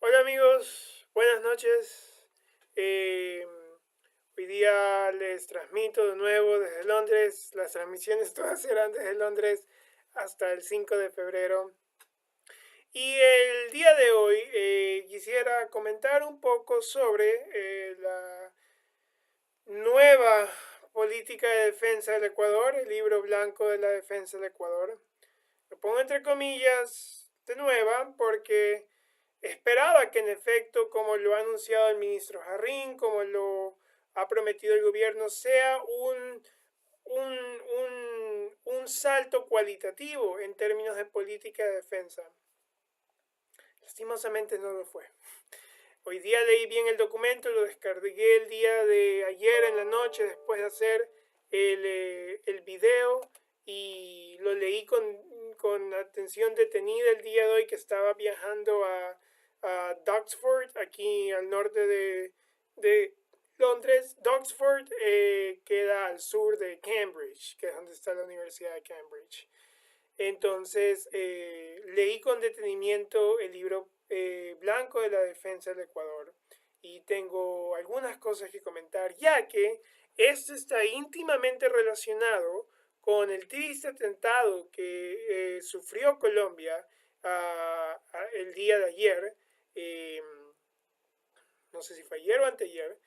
Hola amigos, buenas noches. Eh, Hoy día les transmito de nuevo desde Londres. Las transmisiones todas serán desde Londres hasta el 5 de febrero. Y el día de hoy quisiera comentar un poco sobre la nueva política de defensa del Ecuador, el libro blanco de la defensa del Ecuador. Lo pongo entre comillas de nueva porque esperaba que en efecto, como lo ha anunciado el ministro Jarrín, como lo ha prometido el gobierno, sea un salto cualitativo en términos de política de defensa. Lastimosamente no lo fue. Hoy día leí bien el documento, lo descargué el día de ayer en la noche después de hacer el video y lo leí con atención detenida el día de hoy que estaba viajando a Duxford, aquí al norte de Londres. Duxford queda al sur de Cambridge, que es donde está la Universidad de Cambridge. Entonces, leí con detenimiento el libro blanco de la defensa del Ecuador y tengo algunas cosas que comentar, ya que esto está íntimamente relacionado con el triste atentado que sufrió Colombia el día de ayer, eh, no sé si fue ayer o anteayer,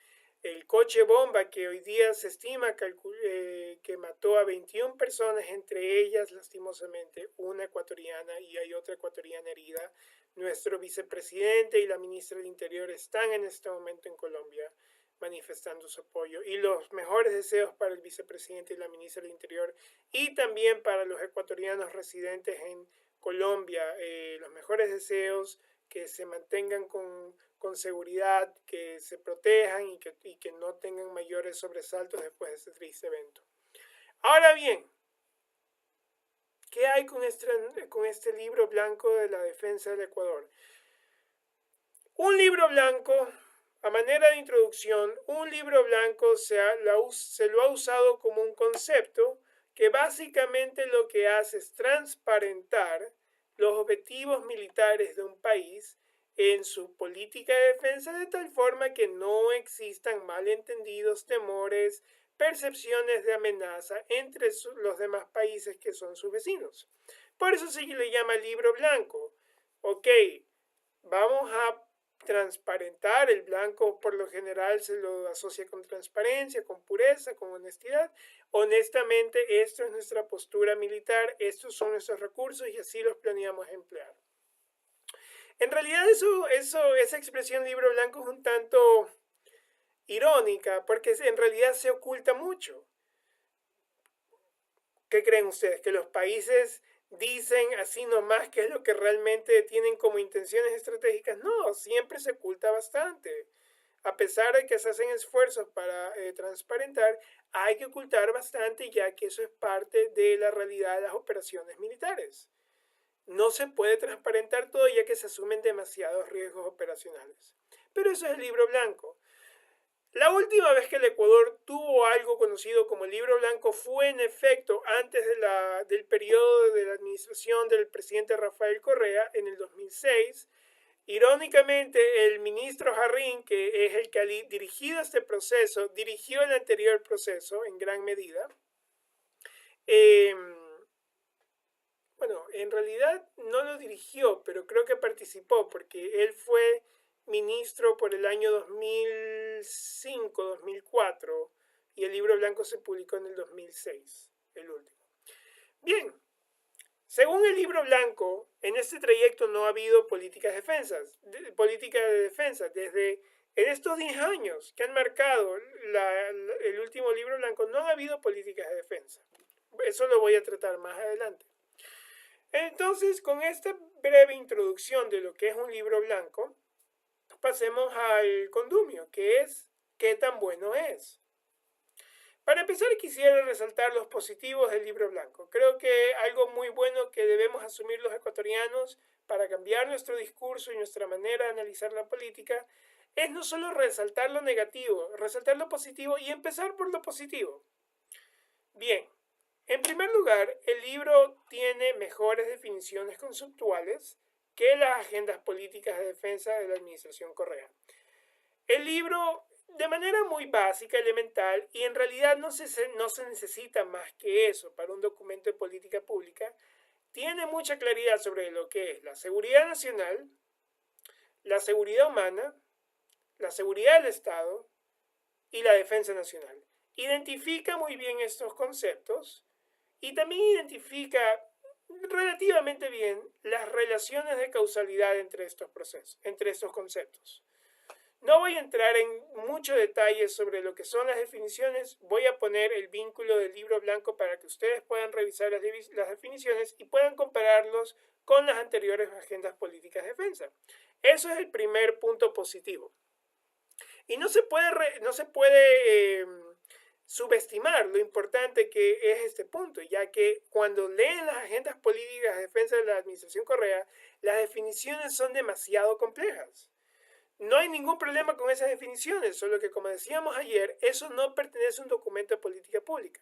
el coche bomba que hoy día se estima que mató a 21 personas, entre ellas lastimosamente una ecuatoriana y hay otra ecuatoriana herida. Nuestro vicepresidente y la ministra del Interior están en este momento en Colombia manifestando su apoyo y los mejores deseos para el vicepresidente y la ministra del Interior y también para los ecuatorianos residentes en Colombia. Los mejores deseos, que se mantengan con seguridad, que se protejan y que no tengan mayores sobresaltos después de este triste evento. Ahora bien, ¿qué hay con este libro blanco de la defensa del Ecuador? Un libro blanco, a manera de introducción, un libro blanco se lo ha usado como un concepto que básicamente lo que hace es transparentar los objetivos militares de un país en su política de defensa de tal forma que no existan malentendidos, temores, percepciones de amenaza entre los demás países que son sus vecinos. Por eso se le llama libro blanco. Ok, vamos a transparentar. El blanco por lo general se lo asocia con transparencia, con pureza, con honestidad. Honestamente, esto es nuestra postura militar, estos son nuestros recursos y así los planeamos emplear. En realidad esa expresión libro blanco es un tanto irónica porque en realidad se oculta mucho. ¿Qué creen ustedes? ¿Que los países dicen así nomás qué es lo que realmente tienen como intenciones estratégicas? No, siempre se oculta bastante. A pesar de que se hacen esfuerzos para transparentar, hay que ocultar bastante ya que eso es parte de la realidad de las operaciones militares. No se puede transparentar todo ya que se asumen demasiados riesgos operacionales. Pero eso es el libro blanco. La última vez que el Ecuador tuvo algo conocido como libro blanco fue en efecto antes del periodo de la administración del presidente Rafael Correa en el 2006. Irónicamente, el ministro Jarrín, que es el que ha dirigido este proceso, dirigió el anterior proceso en gran medida. Bueno, en realidad no lo dirigió, pero creo que participó porque él fue ministro por el año 2005-2004 y el libro blanco se publicó en el 2006, el último. Bien, según el libro blanco, en este trayecto no ha habido política de defensa. Desde en estos 10 años que han marcado el último libro blanco, no ha habido políticas de defensa. Eso lo voy a tratar más adelante. Entonces, con esta breve introducción de lo que es un libro blanco, pasemos al condumio, que es qué tan bueno es. Para empezar, quisiera resaltar los positivos del libro blanco. Creo que algo muy bueno que debemos asumir los ecuatorianos para cambiar nuestro discurso y nuestra manera de analizar la política es no solo resaltar lo negativo, resaltar lo positivo y empezar por lo positivo. Bien, en primer lugar, el libro tiene mejores definiciones conceptuales que las agendas políticas de defensa de la administración Correa. El libro, de manera muy básica, elemental, y en realidad no se necesita más que eso para un documento de política pública, tiene mucha claridad sobre lo que es la seguridad nacional, la seguridad humana, la seguridad del Estado y la defensa nacional. Identifica muy bien estos conceptos y también identifica relativamente bien las relaciones de causalidad entre estos procesos, entre estos conceptos. No voy a entrar en mucho detalle sobre lo que son las definiciones. Voy a poner el vínculo del libro blanco para que ustedes puedan revisar las definiciones y puedan compararlos con las anteriores agendas políticas de defensa. Eso es el primer punto positivo. Y no se puede subestimar lo importante que es este punto, ya que cuando leen las agendas políticas de defensa de la administración Correa, las definiciones son demasiado complejas. No hay ningún problema con esas definiciones, solo que como decíamos ayer, eso no pertenece a un documento de política pública.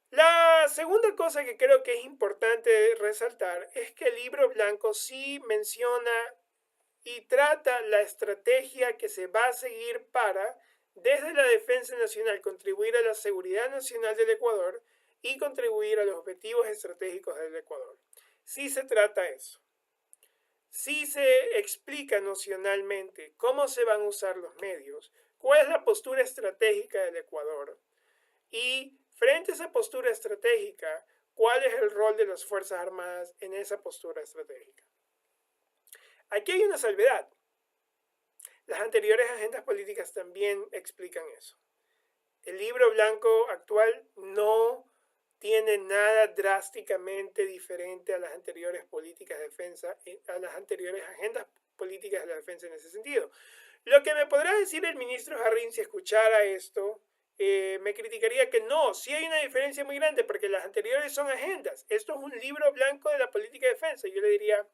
La segunda cosa que creo que es importante resaltar es que el libro blanco sí menciona y trata la estrategia que se va a seguir para, desde la defensa nacional, contribuir a la seguridad nacional del Ecuador y contribuir a los objetivos estratégicos del Ecuador. Sí se trata eso. Sí se explica nocionalmente cómo se van a usar los medios, cuál es la postura estratégica del Ecuador y, frente a esa postura estratégica, cuál es el rol de las Fuerzas Armadas en esa postura estratégica. Aquí hay una salvedad. Las anteriores agendas políticas también explican eso. El libro blanco actual no tiene nada drásticamente diferente a las anteriores políticas de defensa, a las anteriores agendas políticas de la defensa en ese sentido. Lo que me podrá decir el ministro Jarrín si escuchara esto, me criticaría que no, sí hay una diferencia muy grande porque las anteriores son agendas. Esto es un libro blanco de la política de defensa. Yo le diría,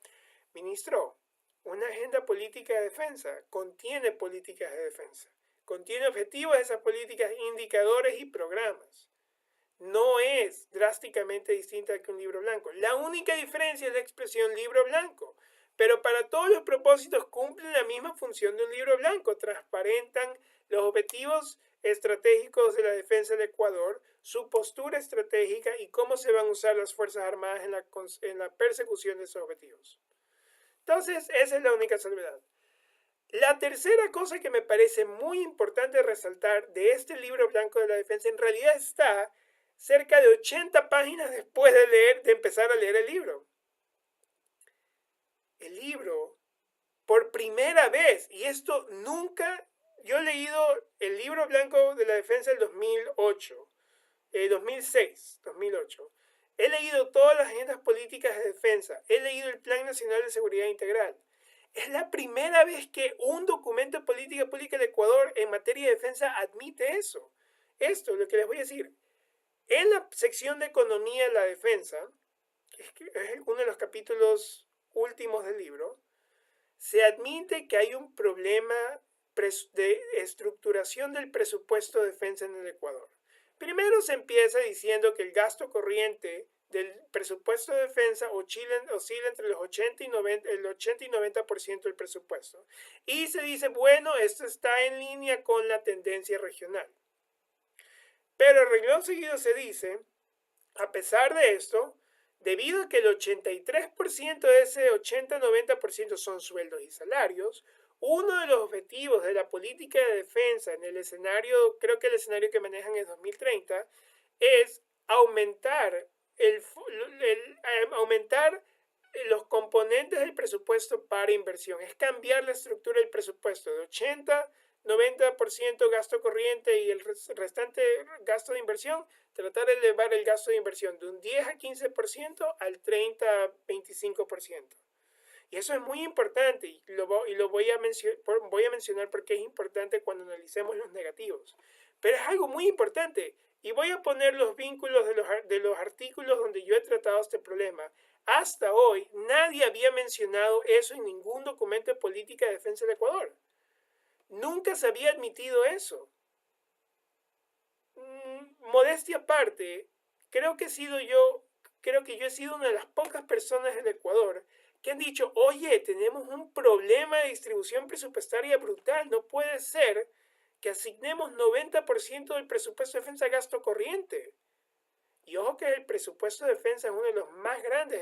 ministro, una agenda política de defensa contiene políticas de defensa, contiene objetivos de esas políticas, indicadores y programas. No es drásticamente distinta que un libro blanco. La única diferencia es la expresión libro blanco, pero para todos los propósitos cumplen la misma función de un libro blanco. Transparentan los objetivos estratégicos de la defensa del Ecuador, su postura estratégica y cómo se van a usar las Fuerzas Armadas en la persecución de esos objetivos. Entonces, esa es la única salvedad. La tercera cosa que me parece muy importante resaltar de este libro blanco de la defensa, en realidad está cerca de 80 páginas después de empezar a leer el libro. El libro, por primera vez, y esto nunca, yo he leído el libro blanco de la defensa del 2008, 2006, 2008. He leído todas las agendas políticas de defensa, he leído el Plan Nacional de Seguridad Integral. Es la primera vez que un documento de política pública del Ecuador en materia de defensa admite eso. Esto, lo que les voy a decir. En la sección de economía de la defensa, que es uno de los capítulos últimos del libro, se admite que hay un problema de estructuración del presupuesto de defensa en el Ecuador. Primero se empieza diciendo que el gasto corriente del presupuesto de defensa oscila entre los 80 y 90% del presupuesto. Y se dice, bueno, esto está en línea con la tendencia regional. Pero el renglón seguido se dice, a pesar de esto, debido a que el 83% de ese 80-90% son sueldos y salarios, uno de los objetivos de la política de defensa en el escenario, creo que el escenario que manejan es 2030, es aumentar los componentes del presupuesto para inversión. Es cambiar la estructura del presupuesto de 80-90% gasto corriente y el restante gasto de inversión, tratar de elevar el gasto de inversión de un 10 a 15% al 30 a 25%. Y eso es muy importante y lo voy a mencionar porque es importante cuando analicemos los negativos. Pero es algo muy importante y voy a poner los vínculos de los artículos donde yo he tratado este problema. Hasta hoy nadie había mencionado eso en ningún documento de política de defensa del Ecuador. Nunca se había admitido eso. Modestia aparte, creo que yo he sido una de las pocas personas del Ecuador que han dicho, oye, tenemos un problema de distribución presupuestaria brutal, no puede ser que asignemos 90% del presupuesto de defensa a gasto corriente. Y ojo que el presupuesto de defensa es uno de los más grandes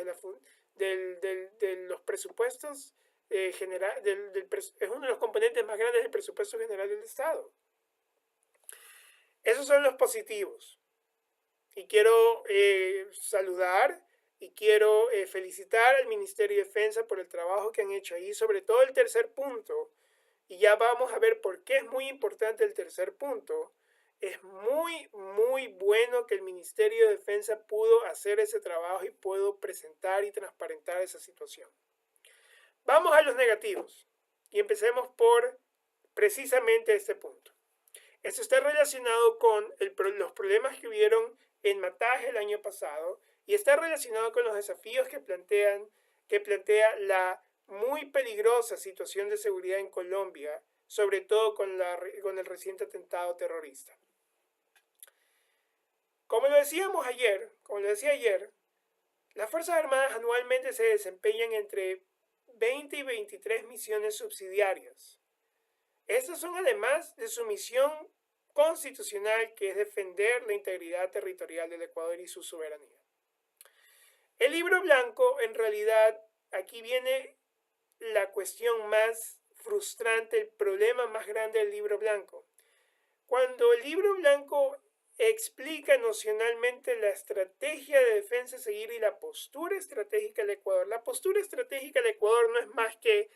de los presupuestos general, es uno de los componentes más grandes del presupuesto general del Estado. Esos son los positivos. Y quiero saludar y quiero felicitar al Ministerio de Defensa por el trabajo que han hecho ahí, sobre todo el tercer punto. Y ya vamos a ver por qué es muy importante el tercer punto. Es muy, muy bueno que el Ministerio de Defensa pudo hacer ese trabajo y pudo presentar y transparentar esa situación. Vamos a los negativos y empecemos por precisamente este punto. Esto está relacionado con los problemas que hubieron en Mataje el año pasado y está relacionado con los desafíos que plantea la muy peligrosa situación de seguridad en Colombia, sobre todo con el reciente atentado terrorista. Como lo decía ayer, las Fuerzas Armadas anualmente se desempeñan entre 20 y 23 misiones subsidiarias. Estas son además de su misión constitucional, que es defender la integridad territorial del Ecuador y su soberanía. El libro blanco, en realidad, aquí viene la cuestión más frustrante, el problema más grande del libro blanco. Cuando el libro blanco explica nocionalmente la estrategia de defensa a seguir y la postura estratégica del Ecuador, la postura estratégica del Ecuador no es más que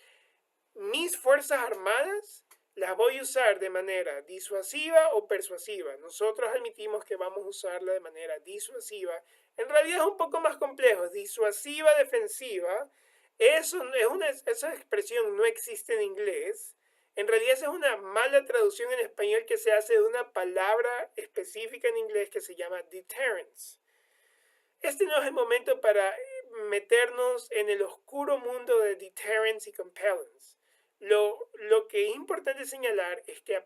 mis Fuerzas Armadas las voy a usar de manera disuasiva o persuasiva. Nosotros admitimos que vamos a usarla de manera disuasiva. En realidad es un poco más complejo. Disuasiva, defensiva. Esa expresión no existe en inglés. En realidad esa es una mala traducción en español que se hace de una palabra específica en inglés que se llama deterrence. Este no es el momento para meternos en el oscuro mundo de deterrence y compellence. Lo que es importante señalar es que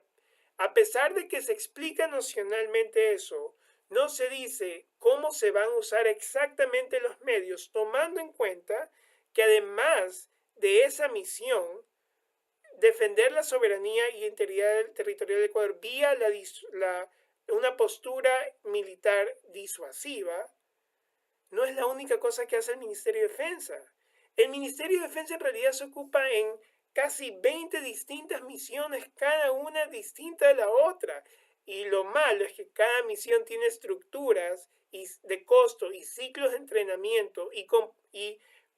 a pesar de que se explica nocionalmente eso, no se dice cómo se van a usar exactamente los medios, tomando en cuenta que además de esa misión, defender la soberanía y integridad territorial del Ecuador vía una postura militar disuasiva, no es la única cosa que hace el Ministerio de Defensa. El Ministerio de Defensa en realidad se ocupa en casi 20 distintas misiones, cada una distinta de la otra. Y lo malo es que cada misión tiene estructuras de costo y ciclos de entrenamiento y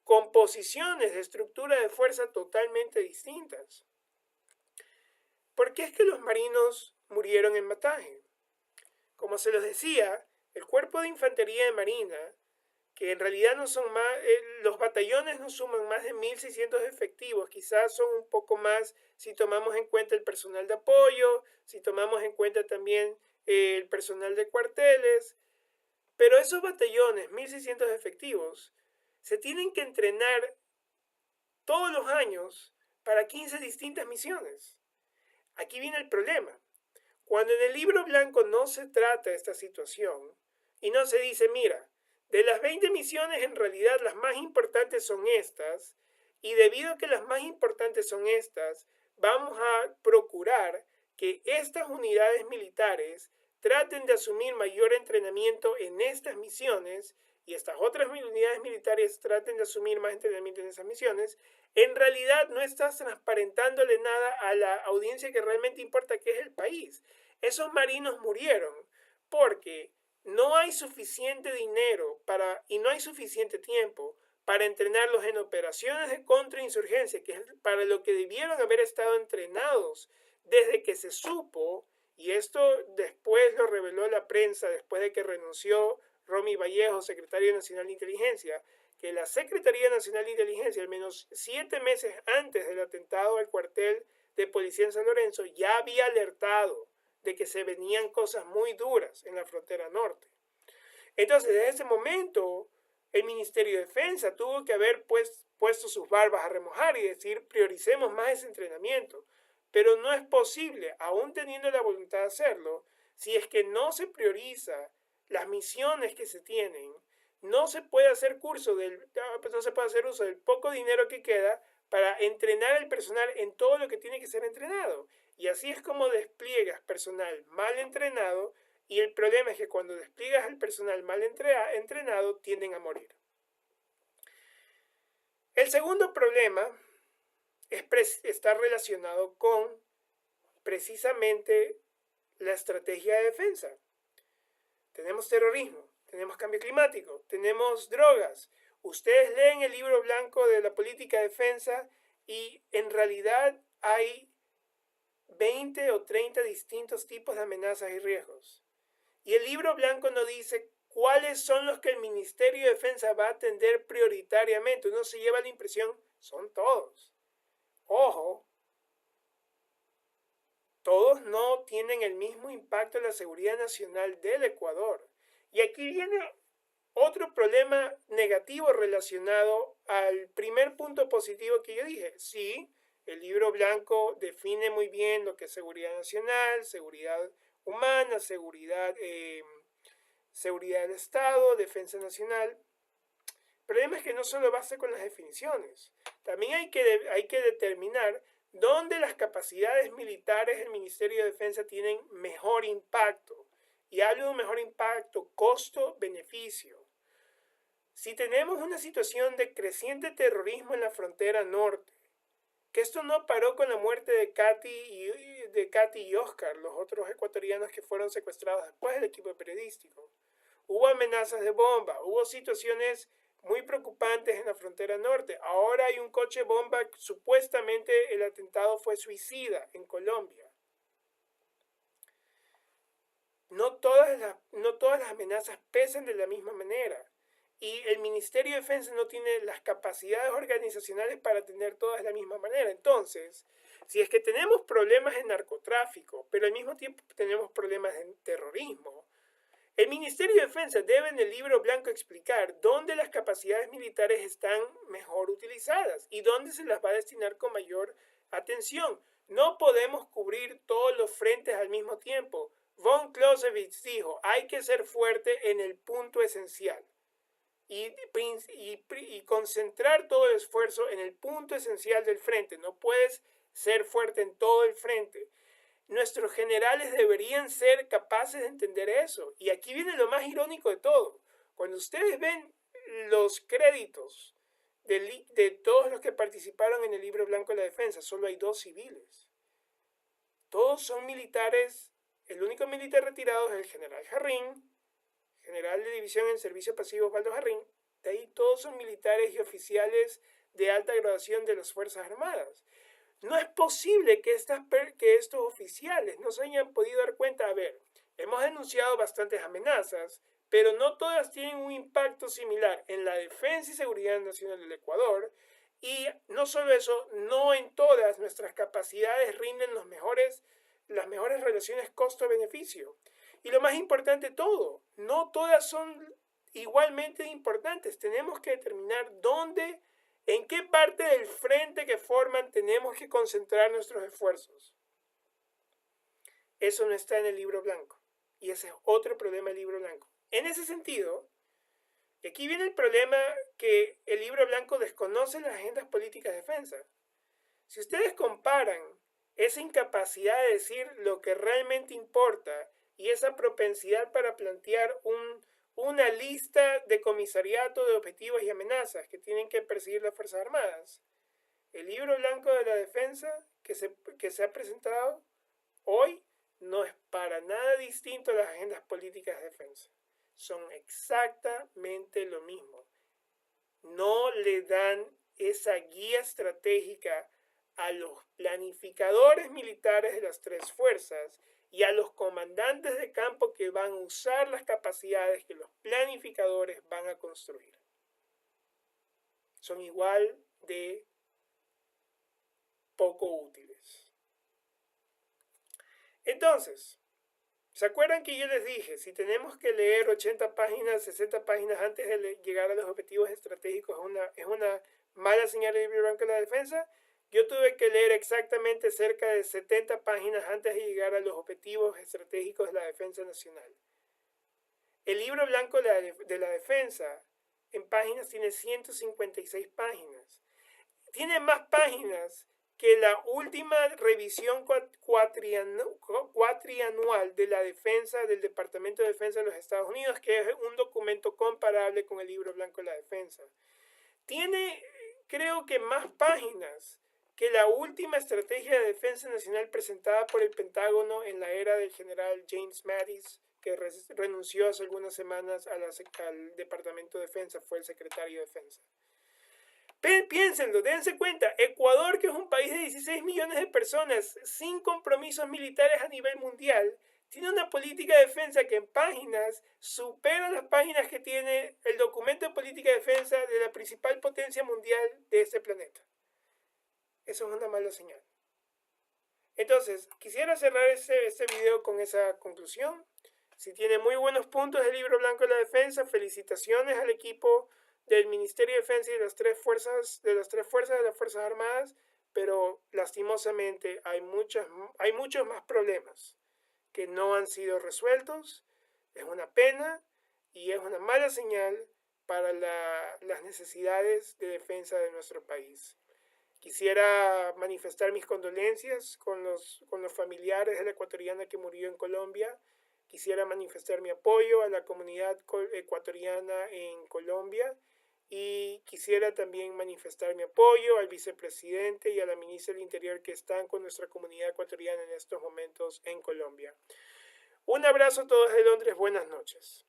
composiciones de estructura de fuerza totalmente distintas. ¿Por qué es que los marinos murieron en Mataje? Como se los decía, el Cuerpo de Infantería de Marina, que en realidad no son más, los batallones no suman más de 1.600 efectivos, quizás son un poco más si tomamos en cuenta el personal de apoyo, si tomamos en cuenta también el personal de cuarteles, pero esos batallones, 1.600 efectivos, se tienen que entrenar todos los años para 15 distintas misiones. Aquí viene el problema. Cuando en el libro blanco no se trata esta situación y no se dice, mira, de las 20 misiones en realidad las más importantes son estas, y debido a que las más importantes son estas, vamos a procurar que estas unidades militares traten de asumir mayor entrenamiento en estas misiones y estas otras unidades militares traten de asumir más entrenamiento en esas misiones. En realidad no estás transparentándole nada a la audiencia que realmente importa, que es el país. Esos marinos murieron porque no hay suficiente dinero y no hay suficiente tiempo para entrenarlos en operaciones de contrainsurgencia, que es para lo que debieron haber estado entrenados desde que se supo, y esto después lo reveló la prensa, después de que renunció Romy Vallejo, secretario nacional de inteligencia, que la Secretaría Nacional de Inteligencia, al menos 7 meses antes del atentado al cuartel de policía en San Lorenzo, ya había alertado de que se venían cosas muy duras en la frontera norte. Entonces, desde ese momento, el Ministerio de Defensa tuvo que haber puesto sus barbas a remojar y decir, prioricemos más ese entrenamiento. Pero no es posible, aún teniendo la voluntad de hacerlo, si es que no se prioriza las misiones que se tienen, no se puede hacer no se puede hacer uso del poco dinero que queda para entrenar al personal en todo lo que tiene que ser entrenado. Y así es como despliegas personal mal entrenado, y el problema es que cuando despliegas al personal mal entrenado tienden a morir. El segundo problema está relacionado con precisamente la estrategia de defensa. Tenemos terrorismo, tenemos cambio climático, tenemos drogas. Ustedes leen el libro blanco de la política de defensa y en realidad hay 20 o 30 distintos tipos de amenazas y riesgos. Y el libro blanco no dice cuáles son los que el Ministerio de Defensa va a atender prioritariamente. Uno se lleva la impresión, son todos. Ojo, todos no tienen el mismo impacto en la seguridad nacional del Ecuador. Y aquí viene otro problema negativo relacionado al primer punto positivo que yo dije. Sí, el libro blanco define muy bien lo que es seguridad nacional, seguridad humana, seguridad del Estado, defensa nacional. El problema es que no solo basta con las definiciones. También hay que determinar dónde las capacidades militares del Ministerio de Defensa tienen mejor impacto. Y hablo de un mejor impacto, costo-beneficio. Si tenemos una situación de creciente terrorismo en la frontera norte, que esto no paró con la muerte de Katy y Oscar, los otros ecuatorianos que fueron secuestrados después del equipo periodístico. Hubo amenazas de bomba, hubo situaciones muy preocupantes en la frontera norte. Ahora hay un coche bomba, supuestamente el atentado fue suicida en Colombia. No todas las amenazas pesan de la misma manera. Y el Ministerio de Defensa no tiene las capacidades organizacionales para atender todas de la misma manera. Entonces, si es que tenemos problemas en narcotráfico, pero al mismo tiempo tenemos problemas en terrorismo, el Ministerio de Defensa debe en el libro blanco explicar dónde las capacidades militares están mejor utilizadas y dónde se las va a destinar con mayor atención. No podemos cubrir todos los frentes al mismo tiempo. Von Clausewitz dijo, hay que ser fuerte en el punto esencial y concentrar todo el esfuerzo en el punto esencial del frente. No puedes ser fuerte en todo el frente. Nuestros generales deberían ser capaces de entender eso. Y aquí viene lo más irónico de todo. Cuando ustedes ven los créditos de todos los que participaron en el libro blanco de la defensa, solo hay 2 civiles. Todos son militares. El único militar retirado es el general Jarrín, general de división en servicio pasivo Osvaldo Jarrín. De ahí todos son militares y oficiales de alta graduación de las Fuerzas Armadas. No es posible que estos oficiales no se hayan podido dar cuenta. A ver, hemos denunciado bastantes amenazas, pero no todas tienen un impacto similar en la defensa y seguridad nacional del Ecuador. Y no solo eso, no en todas nuestras capacidades rinden las mejores relaciones costo-beneficio. Y lo más importante de todo, no todas son igualmente importantes. Tenemos que determinar en qué parte del frente que forman tenemos que concentrar nuestros esfuerzos. Eso no está en el libro blanco. Y ese es otro problema del libro blanco. En ese sentido, y aquí viene el problema que el libro blanco desconoce las agendas políticas de defensa. Si ustedes comparan esa incapacidad de decir lo que realmente importa y esa propensidad para plantear una lista de comisariato de objetivos y amenazas que tienen que perseguir las Fuerzas Armadas, el libro blanco de la defensa que se ha presentado hoy no es para nada distinto a las agendas políticas de defensa. Son exactamente lo mismo. No le dan esa guía estratégica a los planificadores militares de las 3 fuerzas y a los comandantes de campo que van a usar las capacidades que los planificadores van a construir. Son igual de poco útiles. Entonces, ¿se acuerdan que yo les dije, si tenemos que leer 80 páginas, 60 páginas antes de llegar a los objetivos estratégicos, es una mala señal del libro blanco de la defensa? Yo tuve que leer exactamente cerca de 70 páginas antes de llegar a los objetivos estratégicos de la defensa nacional. El libro blanco de la defensa en páginas, tiene 156 páginas. Tiene más páginas que la última revisión cuatrianual de la defensa del Departamento de Defensa de los Estados Unidos, que es un documento comparable con el Libro Blanco de la Defensa. Tiene, creo que, más páginas que la última estrategia de defensa nacional presentada por el Pentágono en la era del general James Mattis, que renunció hace algunas semanas al Departamento de Defensa, fue el secretario de Defensa. Piénsenlo, dense cuenta, Ecuador, que es un país de 16 millones de personas sin compromisos militares a nivel mundial, tiene una política de defensa que en páginas supera las páginas que tiene el documento de política de defensa de la principal potencia mundial de este planeta. Eso es una mala señal. Entonces, quisiera cerrar este video con esa conclusión. Si tiene muy buenos puntos el Libro Blanco de la Defensa, felicitaciones al equipo del Ministerio de Defensa y de las tres fuerzas de las Fuerzas Armadas, pero lastimosamente hay muchos más problemas que no han sido resueltos. Es una pena y es una mala señal para las necesidades de defensa de nuestro país. Quisiera manifestar mis condolencias con los familiares de la ecuatoriana que murió en Colombia. Quisiera manifestar mi apoyo a la comunidad ecuatoriana en Colombia y quisiera también manifestar mi apoyo al vicepresidente y a la ministra del Interior que están con nuestra comunidad ecuatoriana en estos momentos en Colombia. Un abrazo a todos de Londres, buenas noches.